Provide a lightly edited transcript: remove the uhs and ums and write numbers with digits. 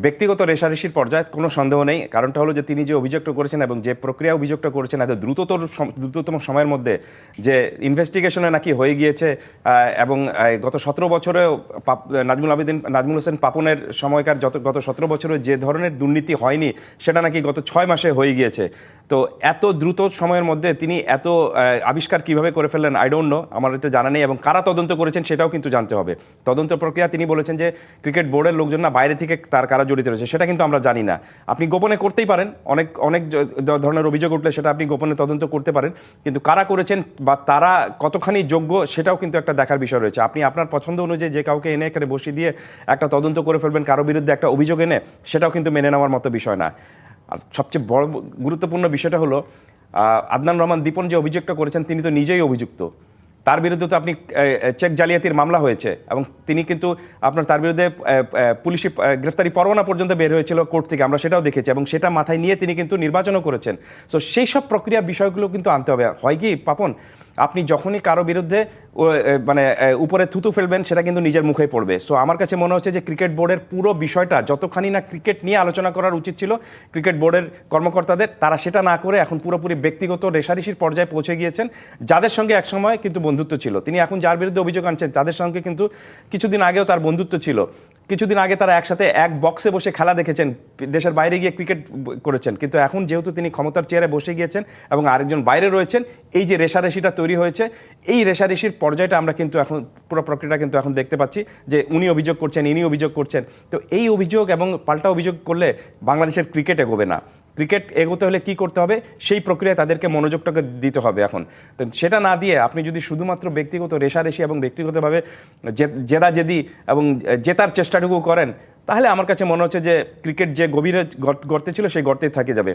ব্যক্তিগত রেষারেষির পর্যায়ে কোনো সন্দেহ নেই। কারণটা হলো যে তিনি যে অভিযোগটা করেছেন এবং যে প্রক্রিয়া অভিযোগটা করেছেন এত দ্রুততম সময়ের মধ্যে যে ইনভেস্টিগেশনে নাকি হয়ে গিয়েছে এবং গত 17 বছরেও নাজমুল হোসেন পাপনের সময়কার গত 17 বছরে যে ধরনের দুর্নীতি হয়নি সেটা নাকি গত 6 মাসে হয়ে গিয়েছে। তো এত দ্রুত সময়ের মধ্যে তিনি এত আবিষ্কার কিভাবে করে ফেললেন আই ডোন্ট নো, আমার এটা জানা নেই। এবং কারা তদন্ত করেছেন সেটাও কিন্তু জানতে হবে। তদন্ত প্রক্রিয়া তিনি বলেছেন যে ক্রিকেট বোর্ডের লোকজন না, বাইরে থেকে কারা জড়িত রয়েছে সেটা কিন্তু আমরা জানি না। আপনি গোপনে করতেই পারেন, অনেক অনেক ধরনের অভিযোগ উঠলে সেটা আপনি গোপনে তদন্ত করতে পারেন, কিন্তু কারা করেছেন বা তারা কতখানি যোগ্য সেটাও কিন্তু একটা দেখার বিষয় রয়েছে। আপনি আপনার পছন্দ অনুযায়ী যে কাউকে এনে এখানে বসিয়ে দিয়ে একটা তদন্ত করে ফেলবেন কারো বিরুদ্ধে একটা অভিযোগ এনে, সেটাও কিন্তু মেনে নেওয়ার মতো বিষয় না। আর সবচেয়ে বড় গুরুত্বপূর্ণ বিষয়টা হলো আদনান রহমান দীপন যে অভিযোগটা করেছেন তিনি তো নিজেই অভিযুক্ত। তার বিরুদ্ধে তো আপনি চেক জালিয়াতির মামলা হয়েছে এবং তিনি কিন্তু তার বিরুদ্ধে পুলিশি গ্রেফতারি পরোয়ানা পর্যন্ত বের হয়েছিল কোর্ট থেকে, আমরা সেটাও দেখেছি এবং সেটা মাথায় নিয়ে তিনি কিন্তু নির্বাচনও করেছেন। সো সেই সব প্রক্রিয়ার বিষয়গুলো কিন্তু আনতে হবে। হয় কি পাপন, আপনি যখনই কারো বিরুদ্ধে মানে উপরে থুতু ফেলবেন সেটা কিন্তু নিজের মুখেই পড়বে। সো আমার কাছে মনে হচ্ছে যে ক্রিকেট বোর্ডের পুরো বিষয়টা যতখানি না ক্রিকেট নিয়ে আলোচনা করার উচিত ছিল ক্রিকেট বোর্ডের কর্মকর্তাদের, তারা সেটা না করে এখন পুরোপুরি ব্যক্তিগত রেষারেষির পর্যায়ে পৌঁছে গিয়েছেন। যাদের সঙ্গে একসময় কিন্তু বন্ধুত্ব ছিল, তিনি এখন যার বিরুদ্ধে অভিযোগ আনছেন তাদের সঙ্গে কিন্তু কিছুদিন আগেও তার বন্ধুত্ব ছিল। কিছুদিন আগে তারা একসাথে এক বক্সে বসে খেলা দেখেছেন, দেশের বাইরে গিয়ে ক্রিকেট করেছেন, কিন্তু এখন যেহেতু তিনি ক্ষমতার চেয়ারে বসে গিয়েছেন এবং আরেকজন বাইরে রয়েছেন, এই যে রেষারেষিটা তৈরি হয়েছে, এই রেষারেষির পর্যায়টা আমরা কিন্তু এখন পুরো প্রক্রিয়াটা কিন্তু এখন দেখতে পাচ্ছি যে উনি অভিযোগ করছেন, ইনি অভিযোগ করছেন। তো এই অভিযোগ এবং পাল্টা অভিযোগ করলে বাংলাদেশের ক্রিকেট এগোবে না। ক্রিকেট এগোতে হলে কি করতে হবে সেই প্রক্রিয়ায় তাদেরকে মনোযোগটাকে দিতে হবে এখন। তো সেটা না দিয়ে আপনি যদি শুধুমাত্র ব্যক্তিগত রেষারেষি এবং ব্যক্তিগতভাবে জেদাজেদি এবং জেতার চেষ্টাটুকু করেন, তাহলে আমার কাছে মনে হচ্ছে যে ক্রিকেট যে গভীরে গর্তে ছিল সেই গর্তেই থেকে যাবে।